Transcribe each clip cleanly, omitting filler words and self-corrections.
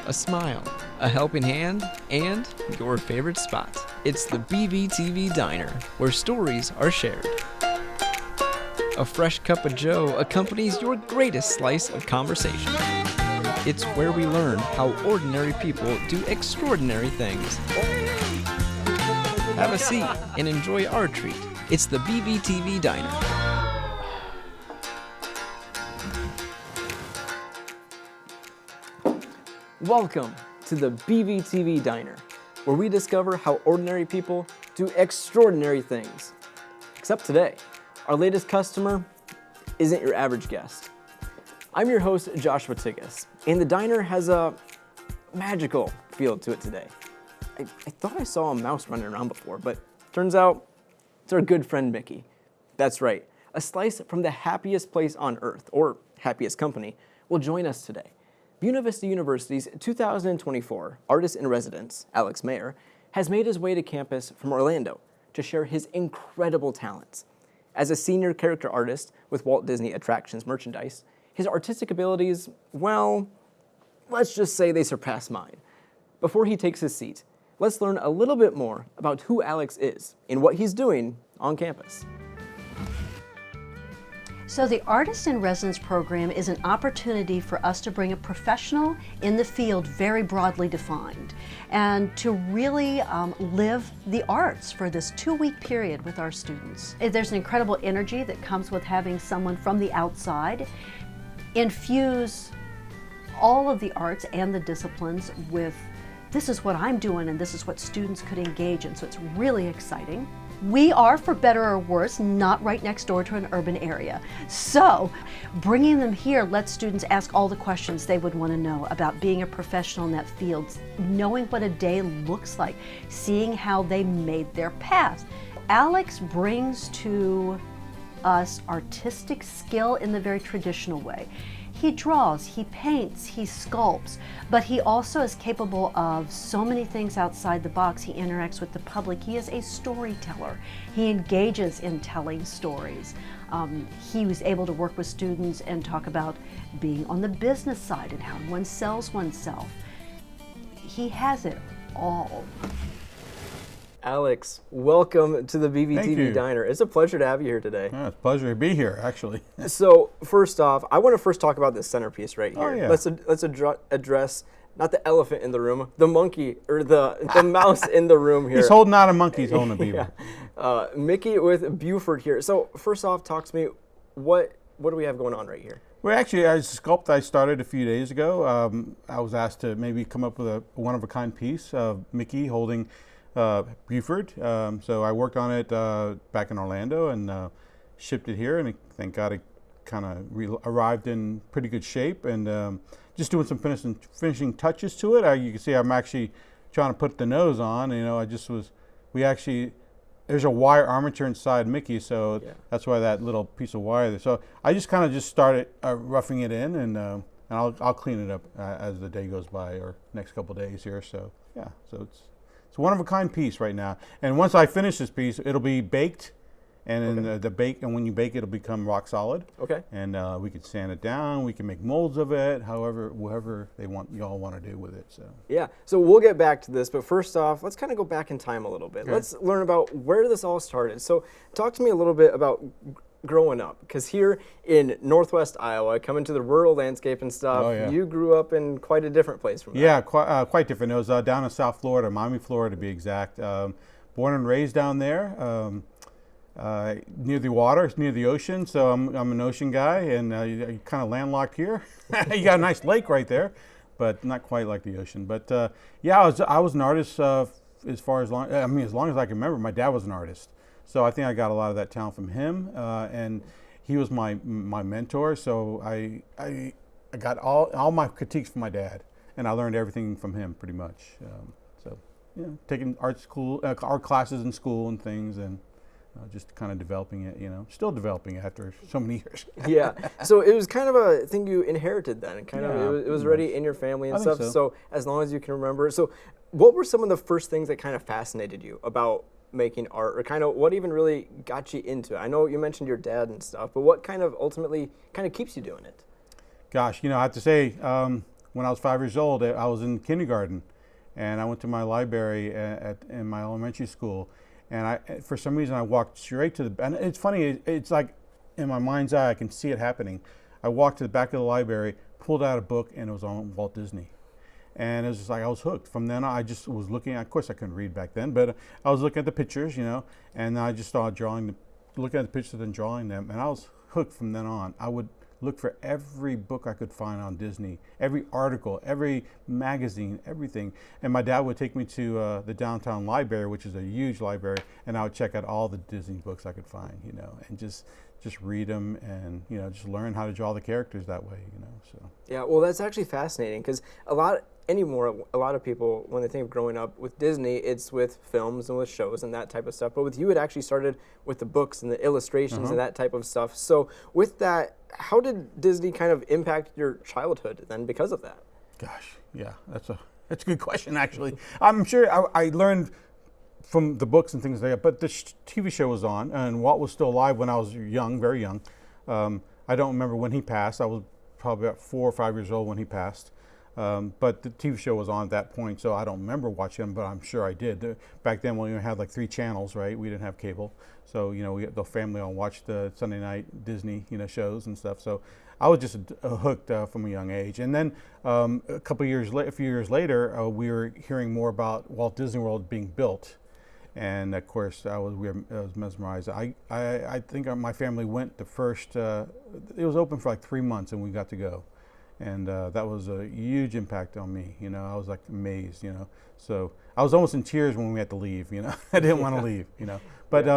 a smile, a helping hand, and your favorite spot. It's the BVTV Diner, where stories are shared. A fresh cup of joe accompanies your greatest slice of conversation. It's where we learn how ordinary people do extraordinary things. Have a seat and enjoy our treat. It's the BVTV Diner. Welcome to the BVTV Diner, where we discover how ordinary people do extraordinary things. Except today, our latest customer isn't your average guest. I'm your host, Joshua Tigas, and the diner has a magical feel to it today. I thought I saw a mouse running around before, but turns out it's our good friend Mickey. That's right, a slice from the happiest place on earth, or happiest company, will join us today. Buena Vista University's 2024 Artist in Residence, Alex Maher, has made his way to campus from Orlando to share his incredible talents. As a senior character artist with Walt Disney Attractions merchandise, his artistic abilities, well, let's just say they surpass mine. Before he takes his seat, let's learn a little bit more about who Alex is and what he's doing on campus. So the Artist in Residence program is an opportunity for us to bring a professional in the field, very broadly defined, and to really live the arts for this 2-week period with our students. There's an incredible energy that comes with having someone from the outside infuse all of the arts and the disciplines with, this is what I'm doing and this is what students could engage in, so it's really exciting. We are, for better or worse, not right next door to an urban area. So bringing them here lets students ask all the questions they would want to know about being a professional in that field, knowing what a day looks like, seeing how they made their path. Alex brings to us artistic skill in the very traditional way. He draws, he paints, he sculpts, but he also is capable of so many things outside the box. He interacts with the public. He is a storyteller. He engages in telling stories. He was able to work with students and talk about being on the business side and how one sells oneself. He has it all. Alex, welcome to the BVTV Diner. It's a pleasure to have you here today. Yeah, it's a pleasure to be here, actually. So, first off, I want to first talk about this centerpiece right here. Oh, yeah. Let's address not the elephant in the room, the monkey or the mouse in the room here. He's holding out a monkey, he's holding a beaver. Yeah. Mickey with Buford here. So, first off, talk to me. What do we have going on right here? Well, actually, I started a few days ago. I was asked to maybe come up with a one-of-a-kind piece of Mickey holding Buford. So I worked on it back in Orlando and shipped it here, and thank God it kind of arrived in pretty good shape, and just doing some finishing touches to it. You can see I'm actually trying to put the nose on. You know, there's a wire armature inside Mickey, so yeah. That's why that little piece of wire there. So I just kind of started roughing it in, and I'll clean it up as the day goes by, or next couple days here. So yeah, so it's a one-of-a-kind piece right now. And once I finish this piece, it'll be baked, and and when you bake it, it'll become rock solid. Okay. And we can sand it down. We can make molds of it, whatever y'all want to do with it. So. Yeah. So we'll get back to this, but first off, let's kind of go back in time a little bit. Okay. Let's learn about where this all started. So talk to me a little bit about growing up, because here in Northwest Iowa, coming to the rural landscape and stuff, You grew up in quite a different place from that. Yeah, quite different. It was down in South Florida, Miami, Florida to be exact. Born and raised down there, near the water, near the ocean. So I'm an ocean guy, and you're kind of landlocked here. You got a nice lake right there, but not quite like the ocean. But I was an artist as long as I can remember. My dad was an artist. So I think I got a lot of that talent from him, and he was my mentor. So I got all my critiques from my dad, and I learned everything from him pretty much. Taking art classes in school and things, and just kind of developing it. Still developing it after so many years. Yeah. So it was kind of a thing you inherited then, and it was already in your family and stuff. So as long as you can remember. So what were some of the first things that kind of fascinated you about making art, or kind of what even really got you into it? I know you mentioned your dad and stuff, but what kind of ultimately kind of keeps you doing it? Gosh, I have to say, when I was 5 years old, I was in kindergarten, and I went to my library in my elementary school, and for some reason I walked straight to the. And it's funny. It's like in my mind's eye, I can see it happening. I walked to the back of the library, pulled out a book, and it was on Walt Disney. And it was just like I was hooked. From then on, I just was looking. Of course, I couldn't read back then, but I was looking at the pictures, and I just started looking at the pictures and drawing them, and I was hooked from then on. I would look for every book I could find on Disney, every article, every magazine, everything. And my dad would take me to the downtown library, which is a huge library, and I would check out all the Disney books I could find, and just read them and just learn how to draw the characters that way, So Yeah, well, that's actually fascinating because a lot of people, when they think of growing up with Disney, it's with films and with shows and that type of stuff. But with you, it actually started with the books and the illustrations and that type of stuff. So with that, how did Disney kind of impact your childhood then because of that? Gosh, yeah, that's a good question, actually. I'm sure I learned from the books and things like that, but the TV show was on, and Walt was still alive when I was young, very young. I don't remember when he passed. I was probably about 4 or 5 years old when he passed. But the TV show was on at that point, so I don't remember watching him, but I'm sure I did. Back then, we only had like 3 channels, right? We didn't have cable, so the family all watched the Sunday night Disney, shows and stuff. So I was just hooked from a young age. And then a few years later, we were hearing more about Walt Disney World being built, and of course, I was mesmerized. I think my family went the first. It was open for like 3 months, and we got to go. And that was a huge impact on me. I was like amazed. So I was almost in tears when we had to leave. I didn't want to leave. But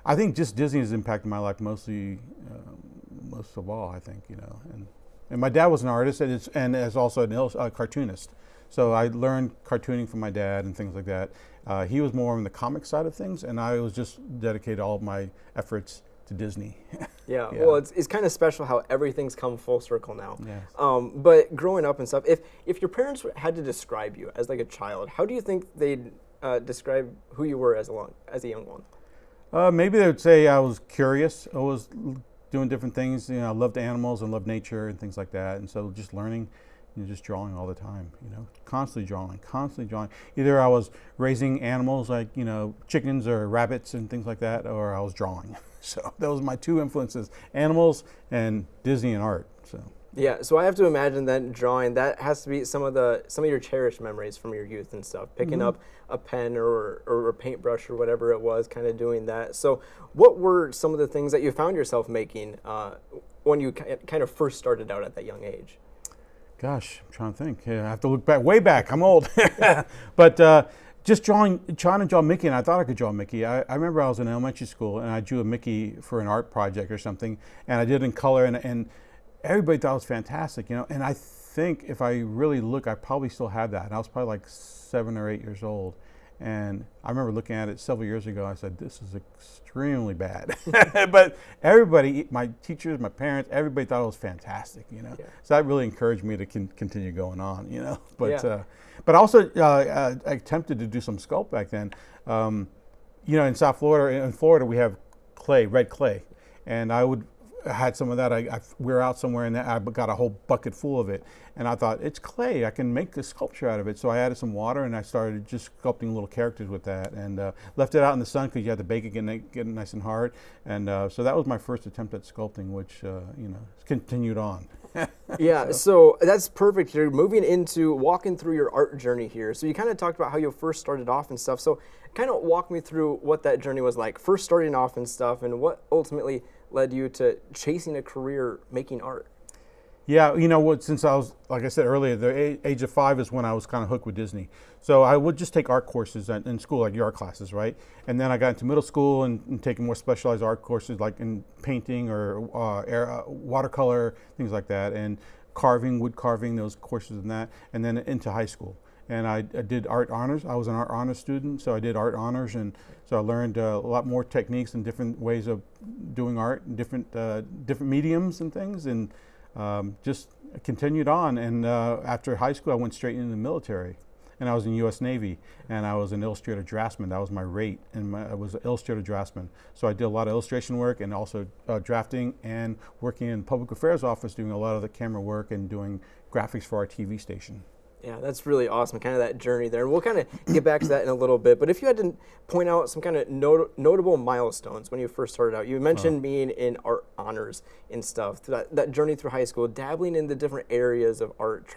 I think just Disney has impacted my life most of all. I think and my dad was an artist and is also a cartoonist. So I learned cartooning from my dad and things like that. He was more on the comic side of things, and I was just dedicated all of my efforts to Disney. Yeah, well, it's kind of special how everything's come full circle now. Yes. But growing up and stuff, if your parents had to describe you as like a child, how do you think they'd describe who you were as a young one? Maybe they would say I was curious. I was doing different things. I loved animals and loved nature and things like that. And so just learning, just drawing all the time. Constantly drawing. Either I was raising animals like chickens or rabbits and things like that, or I was drawing. So those were my 2 influences: animals and Disney and art. So. Yeah, so I have to imagine that drawing, that has to be some of your cherished memories from your youth and stuff, picking up a pen or a paintbrush or whatever it was, kind of doing that. So what were some of the things that you found yourself making when you kind of first started out at that young age? Gosh, I'm trying to think. Yeah, I have to look way back. I'm old. But just trying to draw Mickey, and I thought I could draw Mickey. I remember I was in elementary school, and I drew a Mickey for an art project or something, and I did it in color, and everybody thought it was fantastic, And I think if I really look, I probably still have that. And I was probably like 7 or 8 years old. And I remember looking at it several years ago. I said, this is extremely bad. But everybody, my teachers, my parents, everybody thought it was fantastic, Yeah. So that really encouraged me to continue going on, But but also I attempted to do some sculpt back then. In South Florida, we have clay, red clay. And I had some of that. We were out somewhere and I got a whole bucket full of it. And I thought, it's clay, I can make a sculpture out of it. So I added some water and I started just sculpting little characters with that, and left it out in the sun because you had to bake it, get it nice and hard. And so that was my first attempt at sculpting, which continued on. Yeah, so that's perfect here. Moving into walking through your art journey here. So you kind of talked about how you first started off and stuff. So kind of walk me through what that journey was like, first starting off and stuff, and what ultimately led you to chasing a career making art. Yeah, since I was, like I said earlier, the age of 5 is when I was kind of hooked with Disney. So I would just take art courses in school, like your art classes, right? And then I got into middle school and taking more specialized art courses, like in painting or watercolor, things like that, and wood carving, those courses and that, and then into high school. And I did art honors. I was an art honors student, so I did art honors, and so I learned a lot more techniques and different ways of doing art, and different mediums and things, and just continued on. And after high school, I went straight into the military. and I was in U.S. Navy, and I was an illustrator draftsman. That was my rate, and I was an illustrator draftsman. So I did a lot of illustration work and also drafting and working in public affairs office, doing a lot of the camera work and doing graphics for our TV station. Yeah, that's really awesome, kind of that journey there. And we'll kind of get back to that in a little bit. But if you had to point out some kind of notable milestones when you first started out, you mentioned being in art honors and stuff, that journey through high school, dabbling in the different areas of art,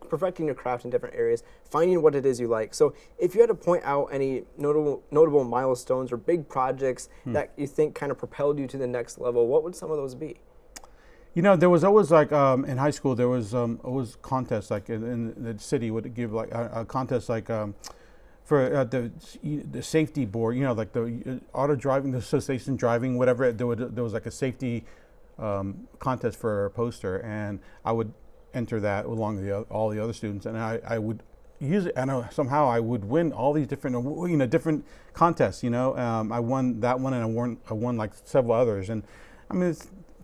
perfecting your craft in different areas, finding what it is you like. So if you had to point out any notable milestones or big projects that you think kind of propelled you to the next level, what would some of those be? You know, there was always like in high school, there was always contests like in the city would give like a contest like for the safety board, you know, like the auto driving, the association driving, whatever. There was like a safety contest for a poster, and I would enter that along with all the other students, and I would use it, and somehow I would win all these different, you know, different contests. You know, I won that one, and I won like several others, and I mean,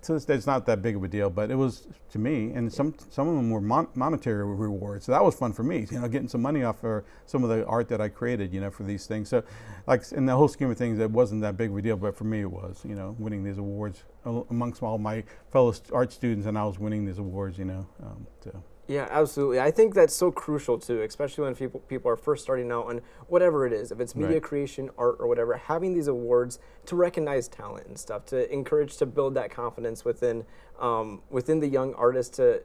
to this day, it's not that big of a deal, but it was to me, and some of them were monetary rewards. So that was fun for me, you know, getting some money off for some of the art that I created, you know, for these things. So, like in the whole scheme of things, it wasn't that big of a deal, but for me, it was, you know, winning these awards amongst all my fellow art students, and I was winning these awards, you know. Yeah, absolutely. I think that's so crucial too, especially when people are first starting out on whatever it is, if it's media creation, art, or whatever, having these awards to recognize talent and stuff, to encourage, to build that confidence within the young artists, to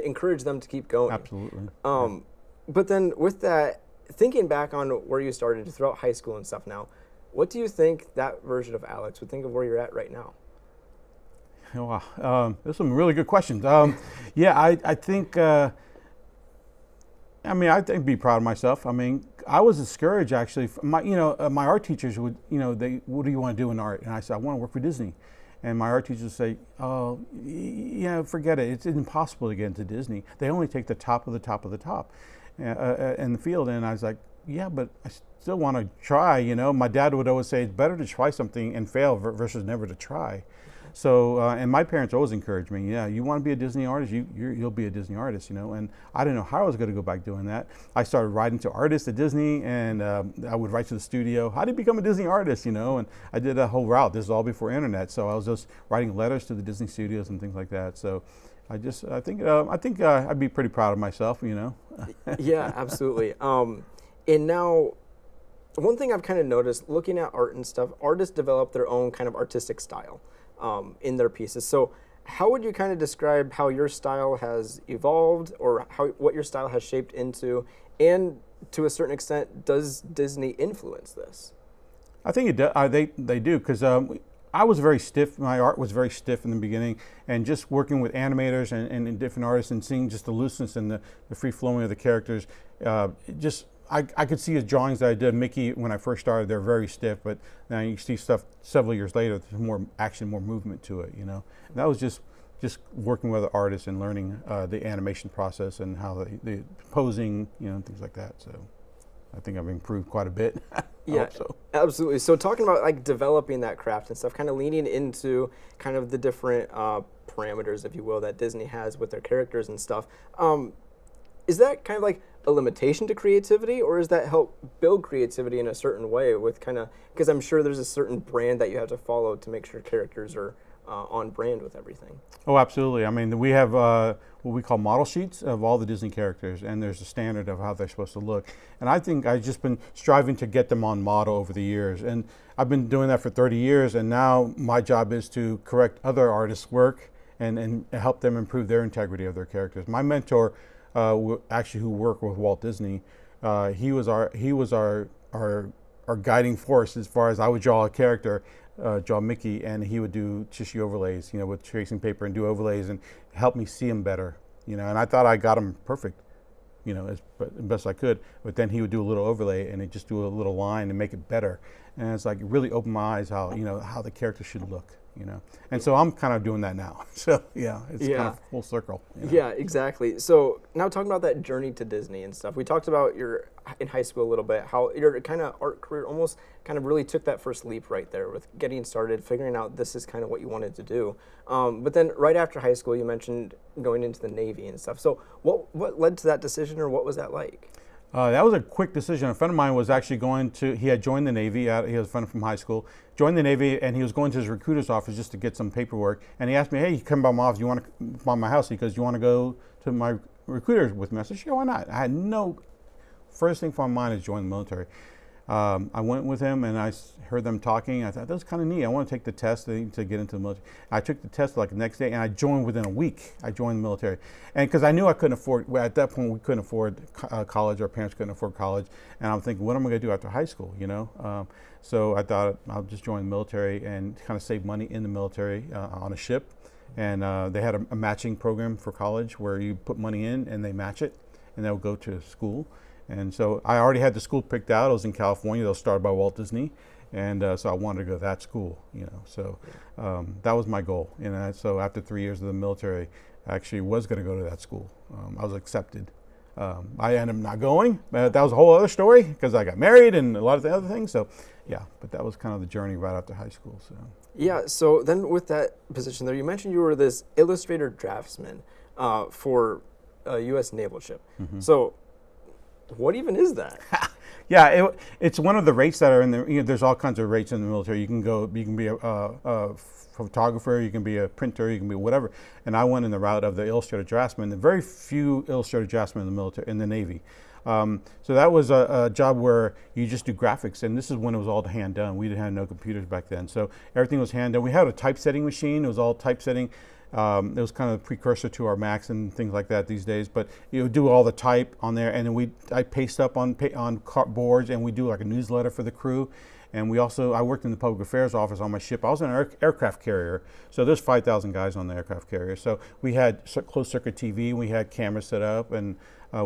encourage them to keep going. Absolutely. But then with that, thinking back on where you started throughout high school and stuff now, what do you think that version of Alex would think of where you're at right now? Wow, there's some really good questions. Yeah, I think. I mean, I think be proud of myself. I mean, I was discouraged actually. My art teachers would, you know, what do you want to do in art? And I said, I want to work for Disney. And my art teachers would say, oh, yeah, forget it. It's impossible to get into Disney. They only take the top of the top of the top in the field. And I was like, yeah, but I still want to try. You know, my dad would always say it's better to try something and fail versus never to try. So, and my parents always encouraged me, yeah, you want to be a Disney artist, you'll be a Disney artist, you know, and I didn't know how I was going to go back doing that. I started writing to artists at Disney, and I would write to the studio, how do you become a Disney artist, you know, and I did that whole route. This is all before internet, so I was just writing letters to the Disney studios and things like that. So I think I'd be pretty proud of myself, you know. Yeah, absolutely. And now, one thing I've kind of noticed, looking at art and stuff, artists develop their own kind of artistic style in their pieces. So how would you kind of describe how your style has evolved, or what your style has shaped into, and to a certain extent, does Disney influence this? I think they do, because I was very stiff. My art was very stiff in the beginning, and just working with animators and different artists and seeing just the looseness and the free flowing of the characters, I could see his drawings that I did Mickey when I first started. They're very stiff, but now you see stuff several years later. There's more action, more movement to it. You know, and that was just working with the artists and learning the animation process and how the posing, you know, and things like that. So I think I've improved quite a bit. Yeah, absolutely. So talking about like developing that craft and stuff, kind of leaning into kind of the different parameters, if you will, that Disney has with their characters and stuff. Is that kind of like a limitation to creativity, or does that help build creativity in a certain way with kind of, because I'm sure there's a certain brand that you have to follow to make sure characters are on brand with everything? Oh, absolutely. I mean, we have what we call model sheets of all the Disney characters, and there's a standard of how they're supposed to look. And I think I've just been striving to get them on model over the years. And I've been doing that for 30 years, and now my job is to correct other artists' work and help them improve their integrity of their characters. My mentor, actually, who worked with Walt Disney, he was our guiding force as far as I would draw a character, draw Mickey, and he would do tissue overlays, you know, with tracing paper and do overlays and help me see him better, you know. And I thought I got him perfect, you know, as best I could. But then he would do a little overlay and he'd just do a little line and make it better. And it's like it really opened my eyes how, you know, how the character should look. You know, and so I'm kind of doing that now. So yeah, it's kind of full circle. You know? Yeah, exactly. So now talking about that journey to Disney and stuff, we talked about your in high school a little bit, how your kind of art career almost kind of really took that first leap right there with getting started, figuring out this is kind of what you wanted to do. But then right after high school, you mentioned going into the Navy and stuff. So what led to that decision, or what was that like? That was a quick decision. A friend of mine was actually he had joined the Navy, he was a friend from high school, joined the Navy, and he was going to his recruiter's office just to get some paperwork. And he asked me, hey, you come by my office, you want to by my house? Because you want to go to my recruiter with me? I said, sure, why not? I had first thing from my mind is join the military. I went with him and I heard them talking. I thought that was kind of neat. I want to take the test to get into the military. I took the test like the next day and I joined within a week. I joined the military. And because I knew I couldn't afford, well, at that point we couldn't afford college, our parents couldn't afford college. And I'm thinking, what am I going to do after high school, you know? So I thought I'll just join the military and kind of save money in the military on a ship. And they had a matching program for college where you put money in and they match it and they'll go to school. And so I already had the school picked out. I was in California. That was started by Walt Disney. And so I wanted to go to that school, you know. So that was my goal. And so after 3 years of the military, I actually was going to go to that school. I was accepted. I ended up not going. But that was a whole other story because I got married and a lot of the other things. So yeah, but that was kind of the journey right after high school. So yeah, so then with that position there, you mentioned you were this illustrator draftsman for a U.S. naval ship. Mm-hmm. So what even is that? Yeah, it's one of the rates that are in the. You know, there's all kinds of rates in the military. You can be a photographer, you can be a printer, you can be whatever. And I went in the route of the illustrator draftsman. There are very few illustrator draftsmen in the military, in the Navy. So that was a job where you just do graphics, and this is when it was all hand done. We didn't have no computers back then, so everything was hand done. We had a typesetting machine. It was all typesetting. It was kind of a precursor to our Macs and things like that these days. But you do all the type on there, and then I paste up on boards, and we do like a newsletter for the crew. And I worked in the public affairs office on my ship. I was an aircraft carrier, so there's 5,000 guys on the aircraft carrier. So we had closed circuit TV, we had cameras set up, and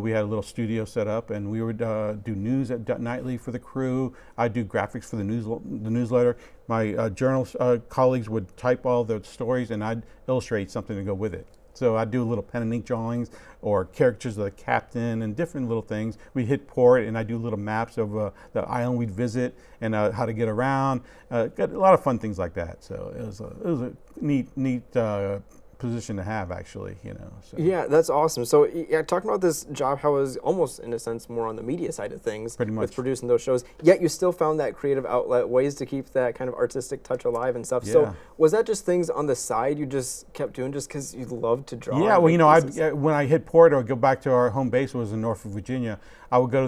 we had a little studio set up, and we would do news nightly for the crew. I'd do graphics for the newsletter. My journal colleagues would type all the stories, and I'd illustrate something to go with it. So I'd do little pen and ink drawings or caricatures of the captain and different little things. We hit port, and I'd do little maps of the island we'd visit and how to get around. Got a lot of fun things like that. So it was a neat position to have, actually, you know. So. Yeah, that's awesome. So yeah, talking about this job, how it was almost in a sense more on the media side of things, pretty much, with producing those shows, yet you still found that creative outlet, ways to keep that kind of artistic touch alive and stuff. Yeah. So was that just things on the side you just kept doing just because you loved to draw? Yeah, well, you know, when I hit port or go back to our home base, was in Norfolk, Virginia, I would go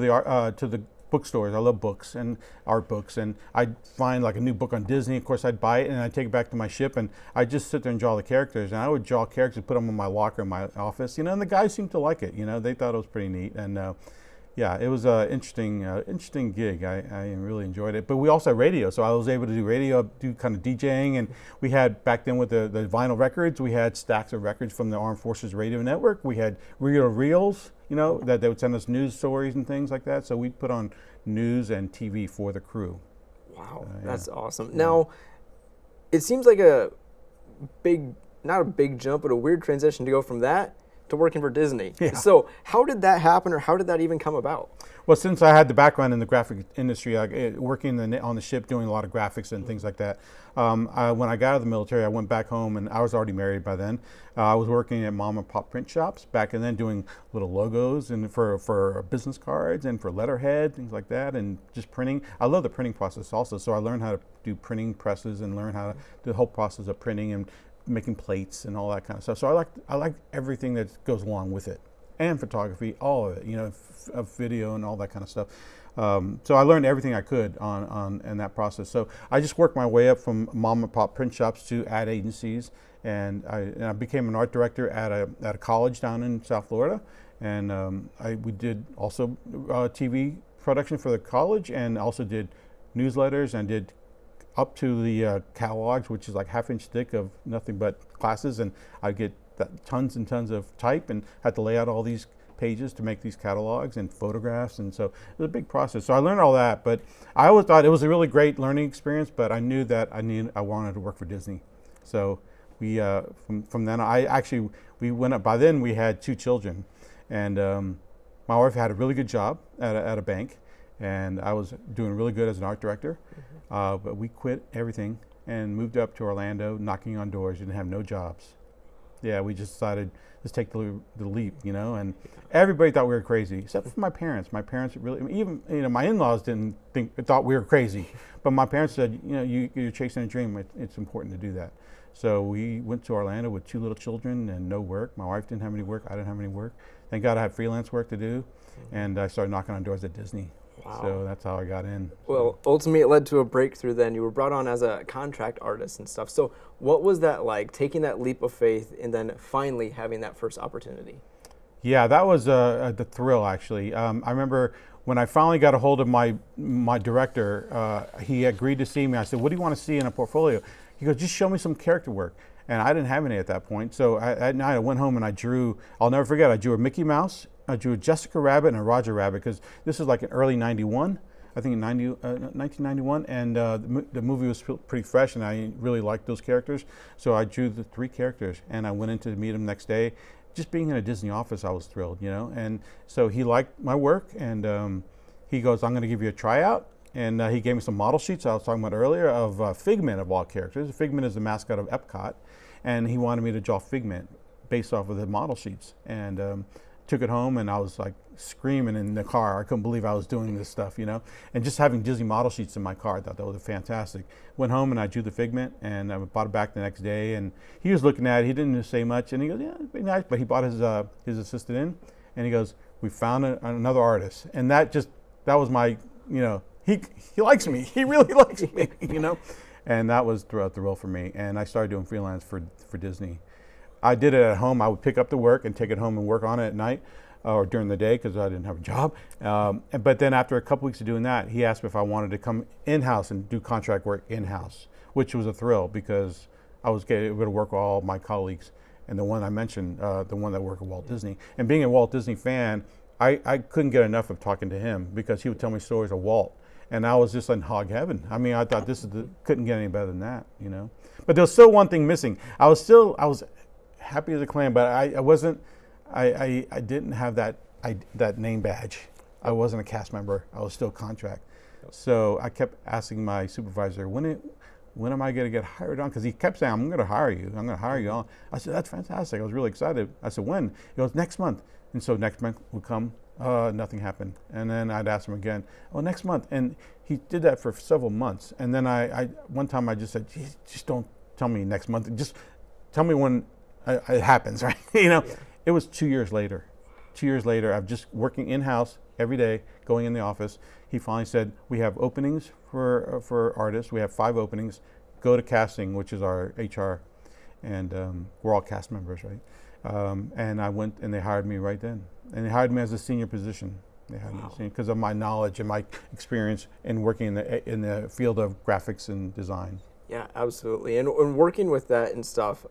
to the bookstores. I love books and art books, and I'd find like a new book on Disney. Of course, I'd buy it and I'd take it back to my ship, and I'd just sit there and draw the characters. And I would draw characters, put them in my locker in my office, you know. And the guys seemed to like it, you know. They thought it was pretty neat, and yeah, it was an interesting gig. I really enjoyed it. But we also had radio, so I was able to do radio, do kind of DJing, and we had back then with the vinyl records, we had stacks of records from the Armed Forces Radio Network. We had reels, you know, that they would send us news stories and things like that. So we'd put on news and TV for the crew. Wow, that's awesome. Yeah. Now, it seems like not a big jump, but a weird transition to go from that to working for Disney. Yeah. So how did that happen, or how did that even come about? Well, since I had the background in the graphic industry, working on the ship, doing a lot of graphics and things like that, when I got out of the military, I went back home, and I was already married by then. I was working at mom and pop print shops back and then, doing little logos and for business cards and for letterhead, things like that, and just printing. I love the printing process also, so I learned how to do printing presses and learn how to do the whole process of printing and making plates and all that kind of stuff. So I like everything that goes along with it, and photography, all of it, you know, of video and all that kind of stuff. So I learned everything I could in that process. So I just worked my way up from mom and pop print shops to ad agencies, and I became an art director at a college down in South Florida, and we did also TV production for the college, and also did newsletters and did up to the catalogs, which is like half-inch thick of nothing but classes, and I get tons and tons of type, and had to lay out all these pages to make these catalogs and photographs, and so it was a big process. So I learned all that, but I always thought it was a really great learning experience, but I knew that I wanted to work for Disney. So we from then we went up. By then we had 2 children, and my wife had a really good job at a bank, and I was doing really good as an art director. But we quit everything and moved up to Orlando, knocking on doors. Didn't have no jobs. Yeah, we just decided let's take the leap, you know. And everybody thought we were crazy, except for my parents. My parents really, I mean, even my in-laws thought we were crazy, but my parents said, you're chasing a dream. It's important to do that. So we went to Orlando with 2 little children and no work. My wife didn't have any work. I didn't have any work. Thank God I had freelance work to do, and I started knocking on doors at Disney. Wow. So that's how I got in. Well, ultimately it led to a breakthrough then. You were brought on as a contract artist and stuff. So what was that like, taking that leap of faith and then finally having that first opportunity? Yeah, that was the thrill, actually. I remember when I finally got a hold of my director, he agreed to see me. I said, what do you want to see in a portfolio? He goes, just show me some character work. And I didn't have any at that point. So at night I went home and I drew, I'll never forget, I drew a Mickey Mouse, I drew a Jessica Rabbit and a Roger Rabbit, because this is like in early 91, I think in 1991, and the movie was pretty fresh and I really liked those characters. So I drew the 3 characters and I went in to meet him next day. Just being in a Disney office, I was thrilled, you know. And so he liked my work, and he goes, I'm gonna give you a tryout. And he gave me some model sheets I was talking about earlier of Figment of all characters. Figment is the mascot of Epcot, and he wanted me to draw Figment based off of the model sheets. And took it home, and I was like screaming in the car. I couldn't believe I was doing this stuff, you know. And just having Disney model sheets in my car, I thought that was fantastic. Went home and I drew the Figment, and I bought it back the next day. And he was looking at it. He didn't say much, and he goes, "Yeah, it'd be nice." But he brought his assistant in, and he goes, "We found another artist," and that was my, you know. He likes me. He really likes me, you know? And that was throughout the role for me. And I started doing freelance for Disney. I did it at home. I would pick up the work and take it home and work on it at night or during the day because I didn't have a job. But then after a couple weeks of doing that, he asked me if I wanted to come in-house and do contract work in-house, which was a thrill because I was able to work with all my colleagues. And the one I mentioned, the one that worked at Walt Disney. And being a Walt Disney fan, I couldn't get enough of talking to him because he would tell me stories of Walt. And I was just in hog heaven. I mean, I thought couldn't get any better than that, you know. But there was still one thing missing. I was happy as a clam, but I didn't have that name badge. I wasn't a cast member. I was still contract. So I kept asking my supervisor, when am I going to get hired on? Because he kept saying, I'm going to hire you. I'm going to hire you on. I said, that's fantastic. I was really excited. I said, when? He goes, next month. And so next month would come. Nothing happened. And then I'd ask him again, next month. And he did that for several months. And then one time I just said, just don't tell me next month. Just tell me when it happens, right? You know, It was 2 years later. 2 years later, I'm just working in-house every day, going in the office. He finally said, we have openings for artists. We have 5 openings. Go to casting, which is our HR. And we're all cast members, right? And I went and they hired me right then. And they hired me as a senior position. They hired me because of my knowledge and my experience in working in the field of graphics and design. Yeah, absolutely. And working with that and stuff,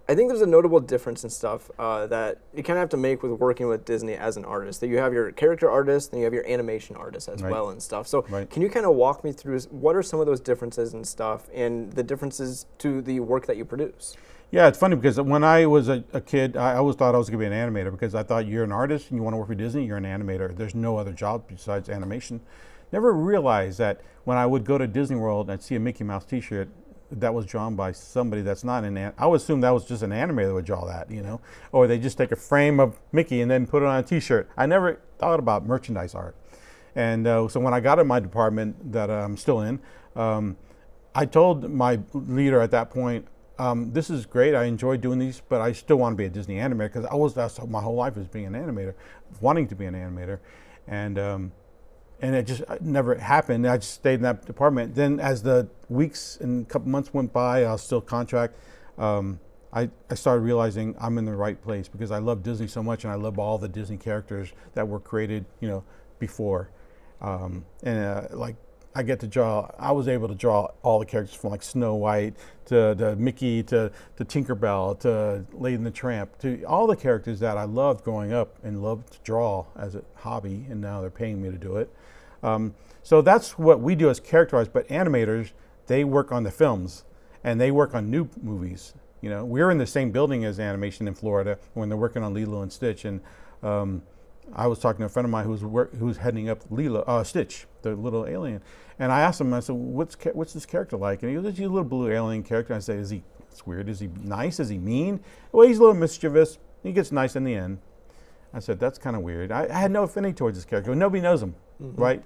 I think there's a notable difference in stuff that you kind of have to make with working with Disney as an artist. That you have your character artist and you have your animation artist as well and stuff. So can you kind of walk me through what are some of those differences and stuff and the differences to the work that you produce? Yeah, it's funny because when I was a kid, I always thought I was going to be an animator because I thought you're an artist and you want to work for Disney, you're an animator. There's no other job besides animation. Never realized that when I would go to Disney World and see a Mickey Mouse t-shirt that was drawn by somebody that's not I would assume that was just an animator that would draw that, you know, or they just take a frame of Mickey and then put it on a t-shirt. I never thought about merchandise art. And so when I got in my department that I'm still in, I told my leader at that point, this is great. I enjoy doing these, but I still want to be a Disney animator because that's my whole life is being an animator, wanting to be an animator, and it just never happened. I just stayed in that department. Then, as the weeks and couple months went by, I was still contract. I started realizing I'm in the right place because I love Disney so much, and I love all the Disney characters that were created, you know, before, like. I was able to draw all the characters from like Snow White to Mickey to Tinkerbell to Lady and the Tramp to all the characters that I loved growing up and loved to draw as a hobby, and now they're paying me to do it. So that's what we do as character artists, but animators, they work on the films and they work on new movies. You know, we're in the same building as animation in Florida when they're working on Lilo and Stitch, and I was talking to a friend of mine who's heading up Stitch, the little alien. And I asked him, I said, what's this character like? And he goes, he's a little blue alien character. And I said, is he That's weird. Is he nice? Is he mean? Well, he's a little mischievous. He gets nice in the end. I said, that's kind of weird. I had no affinity towards this character. Nobody knows him, right?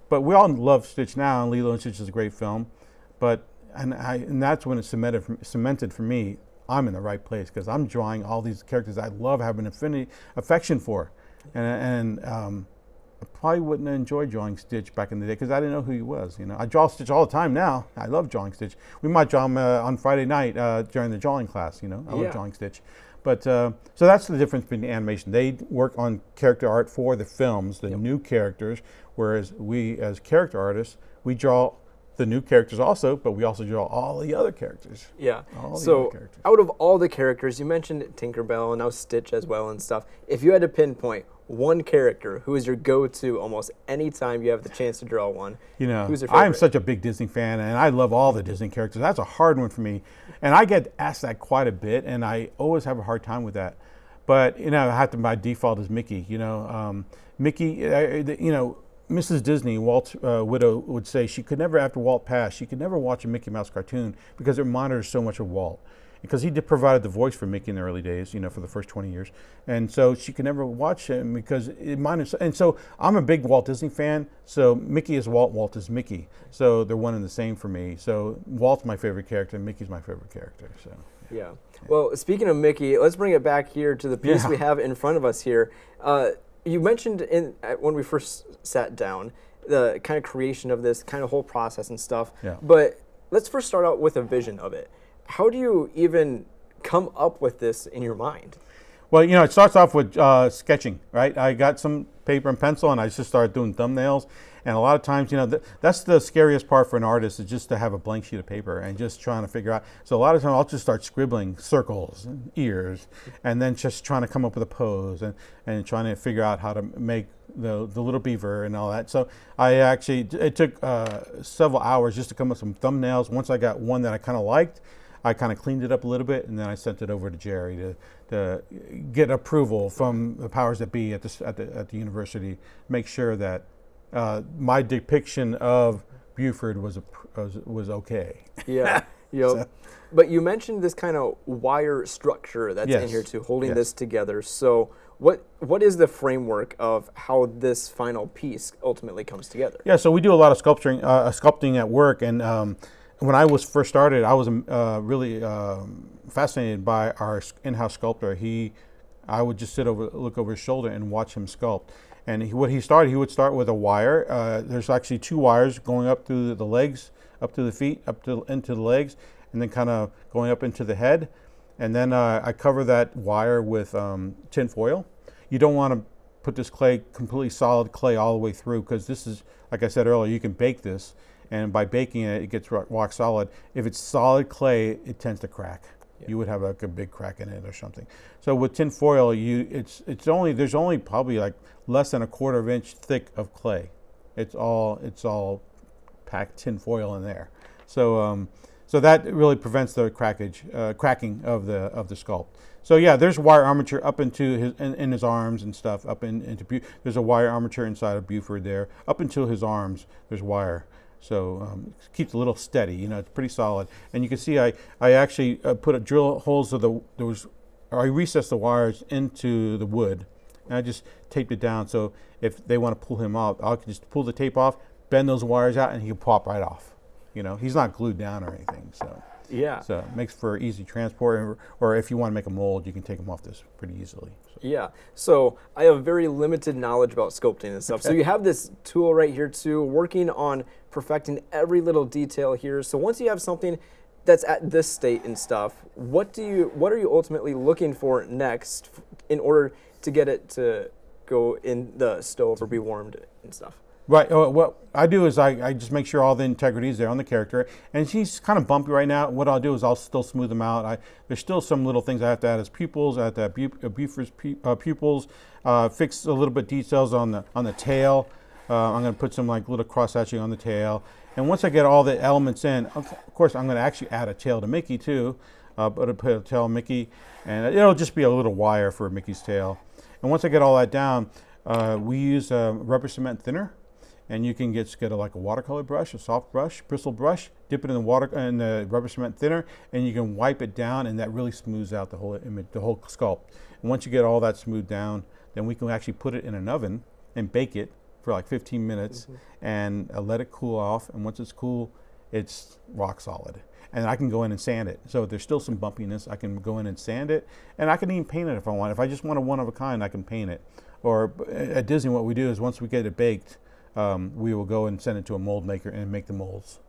But we all love Stitch now, and Lilo and Stitch is a great film. But and that's when it cemented for me, I'm in the right place, because I'm drawing all these characters I love, have an affection for. And I probably wouldn't have enjoyed drawing Stitch back in the day because I didn't know who he was. I draw Stitch all the time now. I love drawing Stitch. We might draw him on Friday night during the drawing class. I love drawing Stitch. But so that's the difference between the animation. They work on character art for the films, the new characters, whereas we, as character artists, we draw the new characters also, but we also draw all the other characters. Yeah. So out of all the characters, you mentioned Tinkerbell and now Stitch as well and stuff. If you had to pinpoint one character who is your go-to almost any time you have the chance to draw one, who's your favorite? I'm such a big Disney fan, and I love all the Disney characters. That's a hard one for me, and I get asked that quite a bit, and I always have a hard time with that. But I have to, by default, is Mickey. Mickey. Mrs. Disney, Walt's widow, would say she could never, after Walt passed, she could never watch a Mickey Mouse cartoon because it monitors so much of Walt. Because he provided the voice for Mickey in the early days, for the first 20 years. And so she could never watch him because it monitors. And so I'm a big Walt Disney fan. So Mickey is Walt, Walt is Mickey. So they're one and the same for me. So Walt's my favorite character and Mickey's my favorite character. So yeah. Well, speaking of Mickey, let's bring it back here to the piece we have in front of us here. You mentioned when we first sat down the kind of creation of this kind of whole process and stuff. Yeah. But let's first start out with a vision of it. How do you even come up with this in your mind? Well, it starts off with sketching, right? I got some paper and pencil, and I just started doing thumbnails. And a lot of times, that's the scariest part for an artist, is just to have a blank sheet of paper and just trying to figure out. So a lot of times I'll just start scribbling circles and ears, and then just trying to come up with a pose and trying to figure out how to make the little beaver and all that. So it took several hours just to come up with some thumbnails. Once I got one that I kind of liked, I kind of cleaned it up a little bit, and then I sent it over to Jerry to get approval from the powers that be at the university, make sure that my depiction of Buford was okay. Yeah. But you mentioned this kind of wire structure that's in here too, holding this together. So what is the framework of how this final piece ultimately comes together? Yeah, so we do a lot of sculpting at work, and when I was first started, I was really fascinated by our in-house sculptor. I would just look over his shoulder and watch him sculpt. And he would start with a wire. There's actually two wires going up through the legs, up to the feet, into the legs, and then kind of going up into the head. And then I cover that wire with tin foil. You don't want to put this completely solid clay all the way through, because this is, like I said earlier, you can bake this. And by baking it, it gets rock solid. If it's solid clay, it tends to crack. You would have like a big crack in it or something. So with tin foil, there's only probably like less than a quarter of an inch thick of clay. It's all packed tin foil in there. So that really prevents the cracking of the sculpt. So yeah, there's wire armature up into his arms and stuff. There's a wire armature inside of Buford there. Up until his arms, there's wire. So it keeps a little steady, it's pretty solid. And you can see I actually put drill holes I recessed the wires into the wood, and I just taped it down. So if they want to pull him out, I can just pull the tape off, bend those wires out, and he can pop right off. He's not glued down or anything. So yeah. So it makes for easy transport, or if you want to make a mold, you can take them off this pretty easily. So. Yeah. So I have very limited knowledge about sculpting and stuff. So you have this tool right here too, working on perfecting every little detail here. So once you have something that's at this state and stuff, what are you ultimately looking for next in order to get it to go in the stove or be warmed and stuff? Right. What I do is I just make sure all the integrity is there on the character. And she's kind of bumpy right now. What I'll do is I'll still smooth them out. There's still some little things I have to add as pupils. I have to add Buford's pupils, fix a little bit details on the tail. I'm going to put some like little cross hatching on the tail. And once I get all the elements in, of course, I'm going to actually add a tail to Mickey too. But I'll put a tail Mickey, and it'll just be a little wire for Mickey's tail. And once I get all that down, we use rubber cement thinner. and you can just get like a watercolor brush, a soft brush, bristle brush, dip it in the water and the rubber cement thinner, and you can wipe it down, and that really smooths out the whole image, the whole sculpt. And once you get all that smoothed down, then we can actually put it in an oven and bake it for like 15 minutes and let it cool off. And once it's cool, it's rock solid. And I can go in and sand it. So if there's still some bumpiness, I can go in and sand it, and I can even paint it if I want. If I just want a one of a kind, I can paint it. Or at Disney, what we do is once we get it baked, we will go and send it to a mold maker and make the molds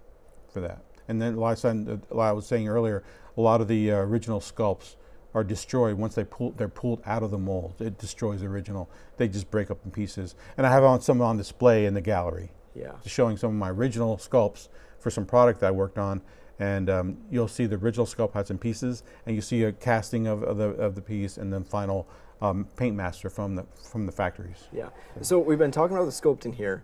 for that. And then, like I was saying earlier, a lot of the original sculpts are destroyed once they're pulled out of the mold. It destroys the original. They just break up in pieces. And I have some on display in the gallery, showing some of my original sculpts for some product that I worked on. And you'll see the original sculpt has some pieces, and you see a casting of the piece, and then final paint master from the factories. Yeah. So we've been talking about the sculpting here,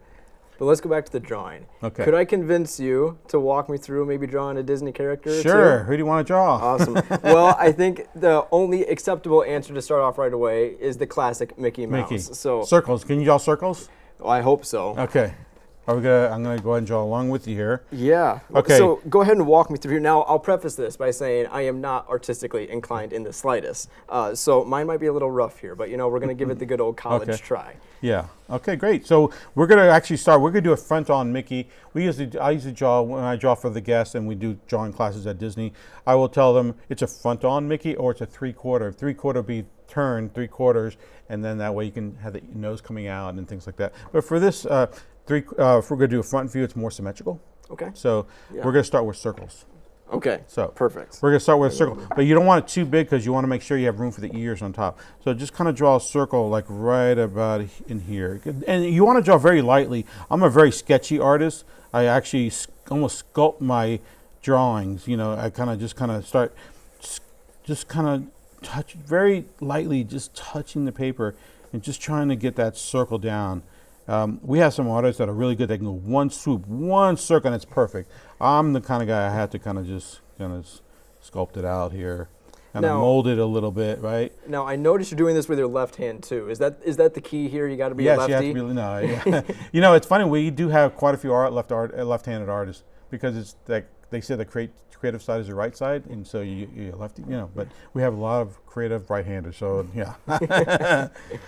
but let's go back to the drawing. Okay. Could I convince you to walk me through maybe drawing a Disney character? Sure. Or two? Who do you want to draw? Awesome. Well, I think the only acceptable answer to start off right away is the classic Mickey Mouse. Mickey. So Circles. Can you draw circles? well, I hope so. Okay. I'm gonna go ahead and draw along with you here. Yeah. Okay. So go ahead and walk me through here. Now, I'll preface this by saying I am not artistically inclined in the slightest. So mine might be a little rough here, but we're going to give it the good old college try. Yeah. Okay, great. So we're going to actually start. We're going to do a front-on Mickey. I usually draw when I draw for the guests, and we do drawing classes at Disney. I will tell them it's a front-on Mickey or it's a three-quarter. Three-quarter be turned 3/4, and then that way you can have the nose coming out and things like that. But for this, if we're going to do a front view, it's more symmetrical. Okay. So we're going to start with circles. Okay. So perfect. We're going to start with a circle, but you don't want it too big because you want to make sure you have room for the ears on top. So just kind of draw a circle like right about in here. And you want to draw very lightly. I'm a very sketchy artist. I actually almost sculpt my drawings. I kind of start touch very lightly, just touching the paper and just trying to get that circle down. We have some artists that are really good. They can go one swoop, one circle, and it's perfect. I'm the kind of guy I have to kind of sculpt it out here, kind of mold it a little bit, right? Now I noticed you're doing this with your left hand too. Is that the key here? You got to be a lefty. Yes, you have to be. No, it's funny. We do have quite a few left-handed artists because it's like they say the creative side is the right side, and so you're lefty. But we have a lot of creative right-handers. So yeah.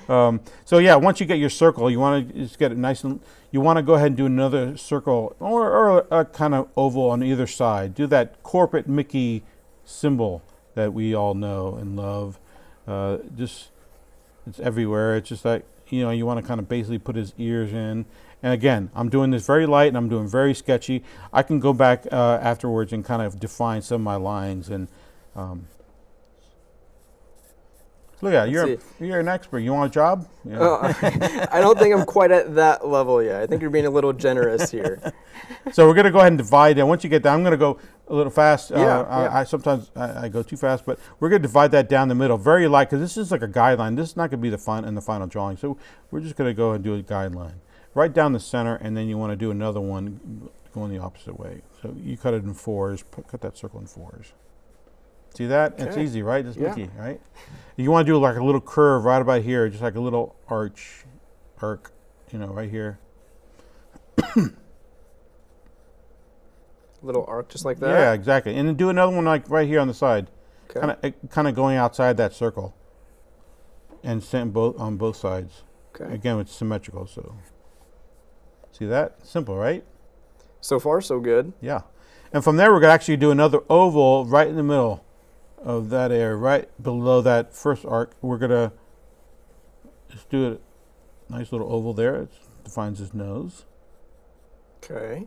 Once you get your circle, you want to just get it nice, and you want to go ahead and do another circle or a kind of oval on either side. Do that corporate Mickey symbol that we all know and love. It's everywhere. It's just like you want to kind of basically put his ears in. And again, I'm doing this very light and I'm doing very sketchy. I can go back afterwards and kind of define some of my lines. And look at you're an expert. You want a job? I don't think I'm quite at that level yet. I think you're being a little generous here. So we're going to go ahead and divide that. Once you get that, I'm going to go a little fast. Sometimes I go too fast, but we're going to divide that down the middle, very light, because this is like a guideline. This is not going to be the final drawing. So we're just going to go and do a guideline. Right down the center, and then you want to do another one going the opposite way. So you cut it in 4s, cut that circle in 4s. See that? Okay. It's easy, right? It's Mickey, right? You want to do like a little curve right about here, just like a little arc, right here. Little arc just like that? Yeah, exactly. And then do another one like right here on the side. Okay. Kind of going outside that circle. And send on both sides. Okay. Again, it's symmetrical, so. See that? Simple, right? So far, so good. Yeah. And from there, we're going to actually do another oval right in the middle of that area, right below that first arc. We're going to just do a nice little oval there. It defines his nose. Okay.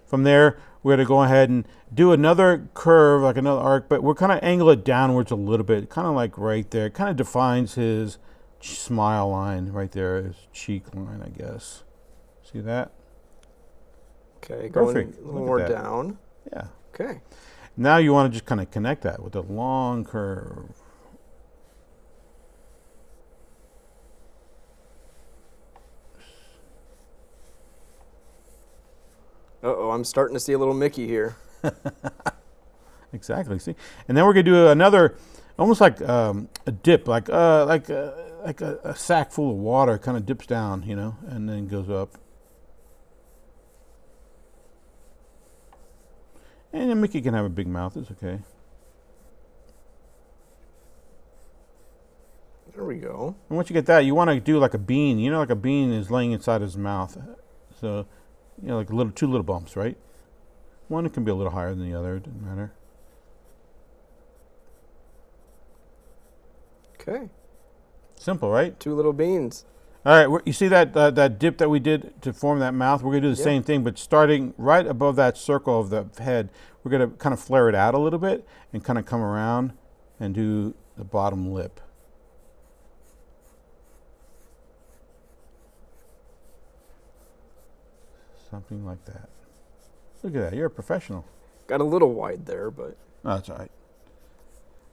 From there, we're going to go ahead and do another curve, like another arc, but we're kind of angle it downwards a little bit, kind of like right there. It kind of defines his smile line right there, his cheek line, I guess. See that? Okay, going a little more down. Yeah. Okay. Now you want to just kind of connect that with a long curve. Uh-oh, I'm starting to see a little Mickey here. Exactly. See, and then we're gonna do another, almost like a dip, like a sack full of water, kind of dips down, and then goes up. And then Mickey can have a big mouth. It's okay. There we go. And once you get that, you want to do like a bean. You know, like a bean is laying inside his mouth. So, you know, like two little bumps, right? One can be a little higher than the other. It doesn't matter. Okay. Simple, right? 2 little beans. All right, you see that that dip that we did to form that mouth? We're going to do the same thing, but starting right above that circle of the head, we're going to kind of flare it out a little bit and kind of come around and do the bottom lip. Something like that. Look at that. You're a professional. Got a little wide there, but... Oh, that's all right.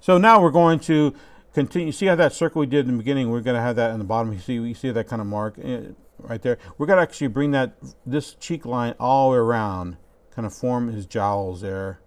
So now we're going to continue. See how that circle we did in the beginning? We're going to have that in the bottom. You see that kind of mark right there? We're going to actually bring this cheek line all the way around, kind of form his jowls there.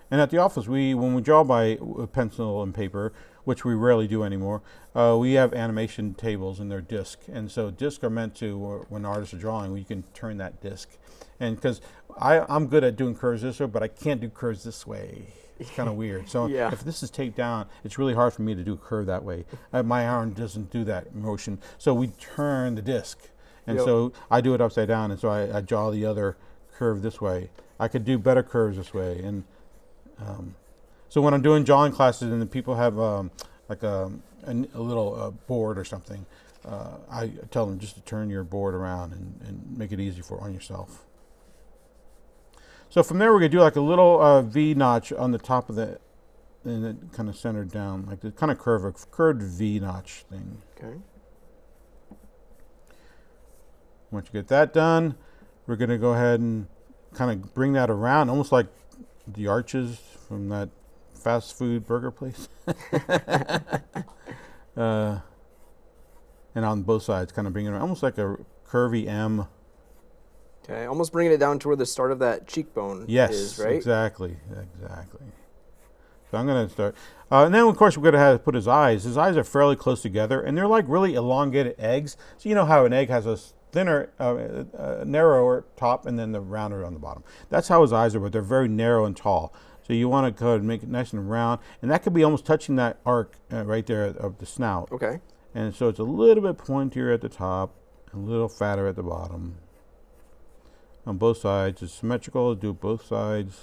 And at the office, when we draw by pencil and paper, which we rarely do anymore, we have animation tables and they're disc. And so discs are meant to, when artists are drawing, you can turn that disc. And because I'm good at doing curves this way, but I can't do curves this way. It's kind of weird. So if this is taped down, it's really hard for me to do a curve that way. My arm doesn't do that motion. So we turn the disc. And so I do it upside down. And so I draw the other curve this way. I could do better curves this way. And so when I'm doing drawing classes and the people have like a little board or something, I tell them just to turn your board around and make it easy on yourself. So from there we're going to do like a little V notch on the top of and then kind of centered down, like the kind of curved V notch thing. Okay. Once you get that done, we're going to go ahead and kind of bring that around, almost like the arches from that fast food burger place. And on both sides, kind of bring it around, almost like a curvy M. Okay, almost bringing it down to where the start of that cheekbone is, right? Exactly. So I'm going to start. And then, of course, we're going to have to put his eyes. His eyes are fairly close together, and they're like really elongated eggs. So you know how an egg has a thinner, narrower top and then the rounder on the bottom. That's how his eyes are, but they're very narrow and tall. So you want to go ahead and make it nice and round, and that could be almost touching that arc right there of the snout. Okay. And so it's a little bit pointier at the top, a little fatter at the bottom. On both sides, it's symmetrical. Do both sides.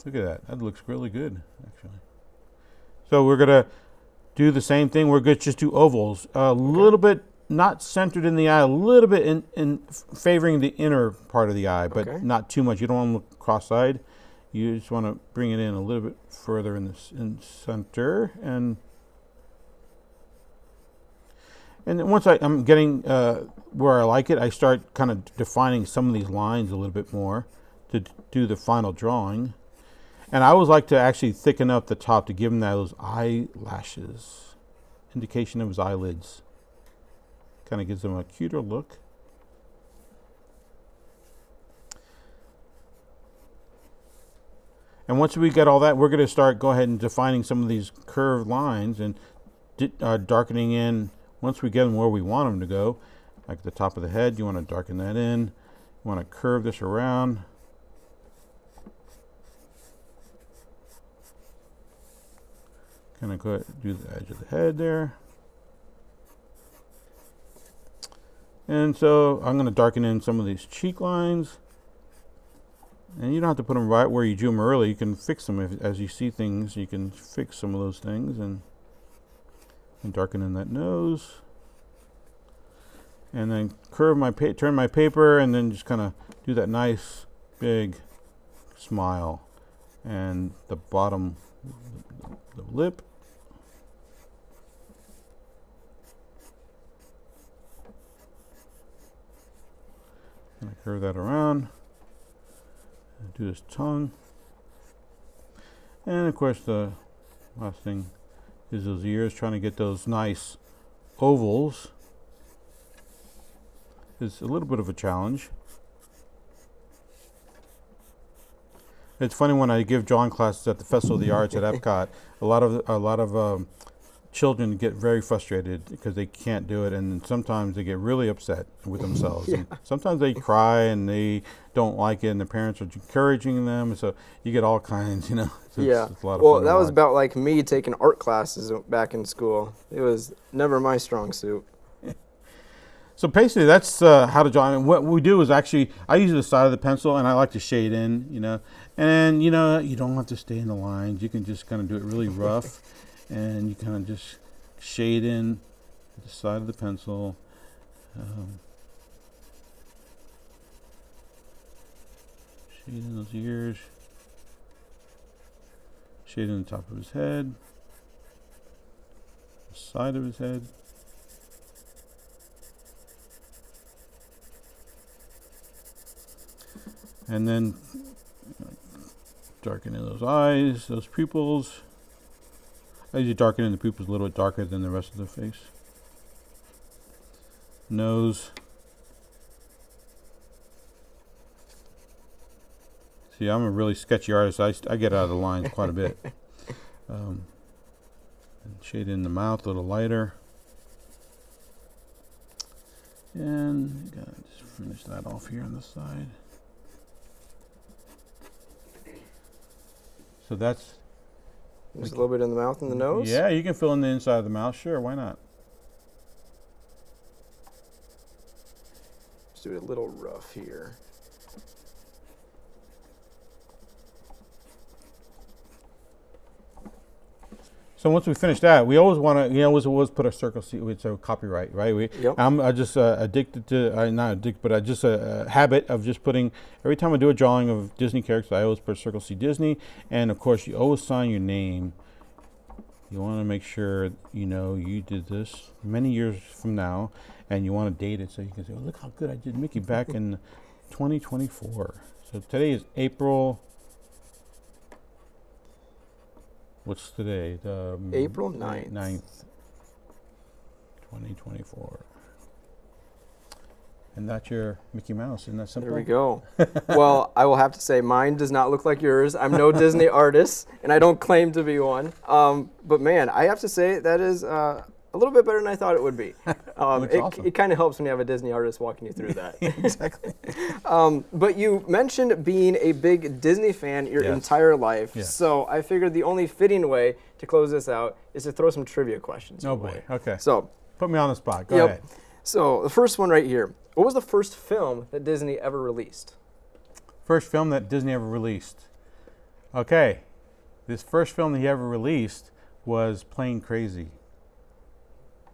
Look at that. That looks really good, actually. So we're going to do the same thing. We're going to just do ovals. A little bit not centered in the eye, a little bit in favoring the inner part of the eye, but not too much. You don't want to look cross-eyed. You just want to bring it in a little bit further in center. And then once I'm getting where I like it, I start kind of defining some of these lines a little bit more to do the final drawing. And I always like to actually thicken up the top to give him those eyelashes, indication of his eyelids. Kind of gives him a cuter look. And once we get all that, we're going to go ahead and defining some of these curved lines and darkening in once we get them where we want them to go. Like the top of the head, you want to darken that in. You want to curve this around. Kind of go ahead and do the edge of the head there. And so I'm going to darken in some of these cheek lines. And you don't have to put them right where you drew them early. You can fix them as you see things. You can fix some of those things and darken in that nose. And then turn my paper and then just kind of do that nice big smile. And the bottom, the lip. And I curve that around. Do his tongue. And of course the last thing is those ears, trying to get those nice ovals. It's a little bit of a challenge. It's funny when I give drawing classes at the Festival of the Arts at Epcot. A lot of children get very frustrated because they can't do it, and sometimes they get really upset with themselves. Yeah. And sometimes they cry and they don't like it, and the parents are encouraging them. So you get all kinds, you know. Yeah. It's a lot of Well, fun to that was watch. about like me taking art classes back in school. It was never my strong suit. So basically, that's how to draw. And what we do is actually, I use the side of the pencil, and I like to shade in, you know. And you know, you don't have to stay in the lines. You can just kind of do it really rough, and you kind of just shade in the side of the pencil. Shade in those ears. Shade in the top of his head. The side of his head. And then darken in those eyes, those pupils. I usually darken in the pupils a little bit darker than the rest of the face. Nose. See, I'm a really sketchy artist. I get out of the lines quite a bit. And shade in the mouth a little lighter. And gotta just finish that off here on the side. So that's... Just a little bit in the mouth and the nose? Yeah, you can fill in the inside of the mouth. Sure, why not? Just do it a little rough here. So once we finish that, we always want to, you know, always put a circle. It's a copyright, right? Yep. I just addicted to, not addicted, but I just a habit of just putting, every time I do a drawing of Disney characters, I always put Circle C Disney. And of course, you always sign your name. You want to make sure, you know, you did this many years from now, and you want to date it so you can say, oh, look how good I did Mickey back in 2024. So today is April. What's today? April 9th. 2024. And that's your Mickey Mouse, isn't that simple? There we go. Well, I will have to say mine does not look like yours. I'm no Disney artist, and I don't claim to be one. But man, I have to say that is a little bit better than I thought it would be. Looks awesome. It kind of helps when you have a Disney artist walking you through that. Exactly. But you mentioned being a big Disney fan your Yes. entire life. Yes. So I figured the only fitting way to close this out is to throw some trivia questions. Oh your boy, way. okay. So, Put me on the spot, go yep. ahead. So the first one right here. What was the first film that Disney ever released? First film that Disney ever released. Okay, this first film that he ever released was Plain Crazy.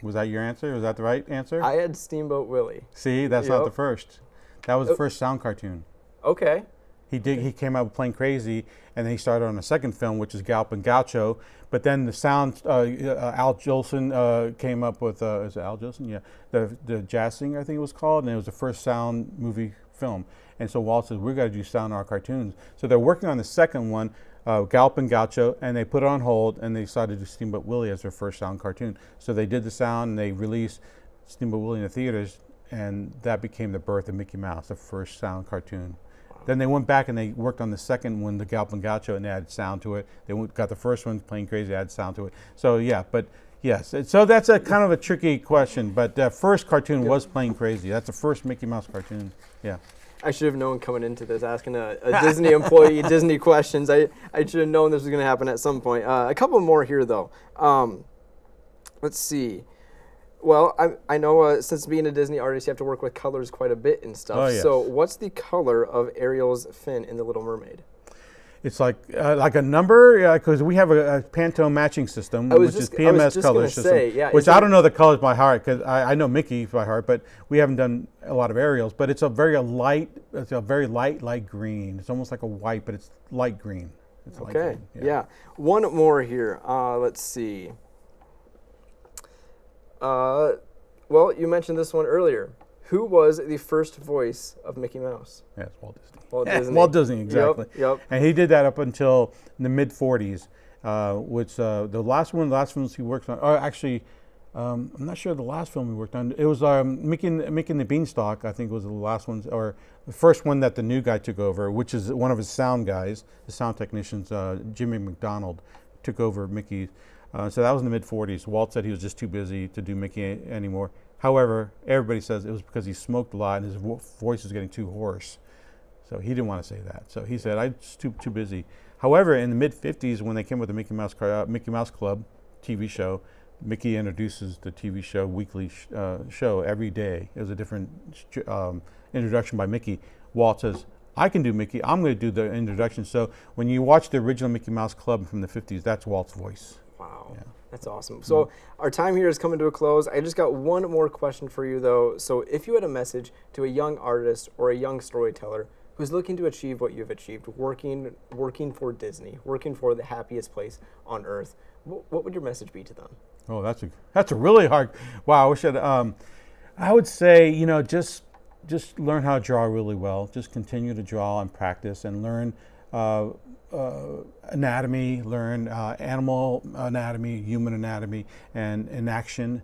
Was that your answer? Was that the right answer? I had Steamboat Willie. See, that's not Yep. the first. That was the first sound cartoon. Okay. He came out with Plain Crazy, and then he started on a second film, which is Galpin Gaucho. But then the sound, Al Jolson came up with, is it Al Jolson? Yeah, the Jazz Singer, I think it was called, and it was the first sound movie film. And so Walt says, we've got to do sound in our cartoons. So they're working on the second one, Galpin Gaucho, and they put it on hold, and they decided to do Steamboat Willie as their first sound cartoon. So they did the sound, and they released Steamboat Willie in the theaters, and that became the birth of Mickey Mouse, the first sound cartoon. Then they went back and they worked on the second one, the Galpin Gaucho, and they added sound to it. They got the first one, Plain Crazy, added sound to it. So yeah, but yes. So that's a kind of a tricky question, but the first cartoon was Plain Crazy. That's the first Mickey Mouse cartoon. Yeah. I should have known coming into this, asking a Disney employee Disney questions. I should have known this was going to happen at some point. A couple more here, though. Let's see. Well, I know since being a Disney artist, you have to work with colors quite a bit and stuff. Oh, yes. So what's the color of Ariel's fin in The Little Mermaid? It's like a number, because we have a Pantone matching system, which is PMS color system, which I don't know the colors by heart, because I know Mickey by heart, but we haven't done a lot of Ariels. But it's a very light green. It's almost like a white, but it's light green. It's light Okay, green. yeah. One more here. Let's see. Well, you mentioned this one earlier. Who was the first voice of Mickey Mouse? Yeah, it's Walt Disney. Walt Disney. Walt Disney, exactly. Yep. And he did that up until the mid 40s, which the last ones he worked on, or actually, I'm not sure the last film we worked on. It was Mickey and the Beanstalk, I think was the last one, or the first one that the new guy took over, which is one of his sound guys, the sound technicians, Jimmy McDonald, took over Mickey. So that was in the mid-40s. Walt said he was just too busy to do Mickey anymore. However, everybody says it was because he smoked a lot and his voice was getting too hoarse. So he didn't want to say that. So he said, I'm just too busy. However, in the mid-50s, when they came with the Mickey Mouse Club TV show, Mickey introduces the TV show, weekly show every day. It was a different introduction by Mickey. Walt says, I can do Mickey. I'm going to do the introduction. So when you watch the original Mickey Mouse Club from the 50s, that's Walt's voice. Wow, Yeah. that's awesome. So our time here is coming to a close. I just got one more question for you, though. So if you had a message to a young artist or a young storyteller who's looking to achieve what you've achieved, working for Disney, working for the happiest place on earth, what would your message be to them? Oh, that's a really hard. Wow, I wish I would say, just learn how to draw really well. Just continue to draw and practice and learn anatomy, learn animal anatomy, human anatomy, and in action.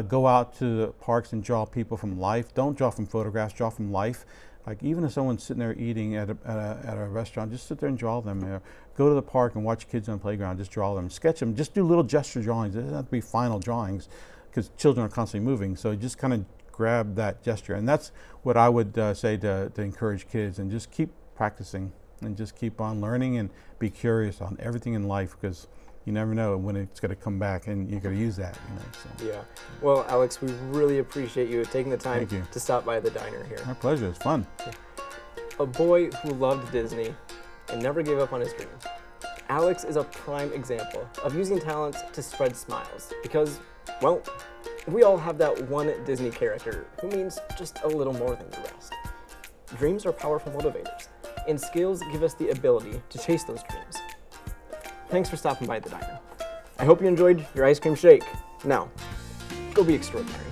Go out to the parks and draw people from life. Don't draw from photographs, draw from life. Like even if someone's sitting there eating at a restaurant, just sit there and draw them. Go to the park and watch kids on the playground, just draw them. Sketch them, just do little gesture drawings. It doesn't have to be final drawings because children are constantly moving. So just kind of grab that gesture. And that's what I would say to encourage kids, and just keep practicing and just keep on learning and be curious on everything in life, because you never know when it's going to come back and you're going to use that. So. Yeah. Well, Alex, we really appreciate you taking the time Thank you. to stop by the diner here. My pleasure. It's fun. A boy who loved Disney and never gave up on his dreams. Alex is a prime example of using talents to spread smiles because, well, we all have that one Disney character who means just a little more than the rest. Dreams are powerful motivators, and skills give us the ability to chase those dreams. Thanks for stopping by the diner. I hope you enjoyed your ice cream shake. Now, go be extraordinary.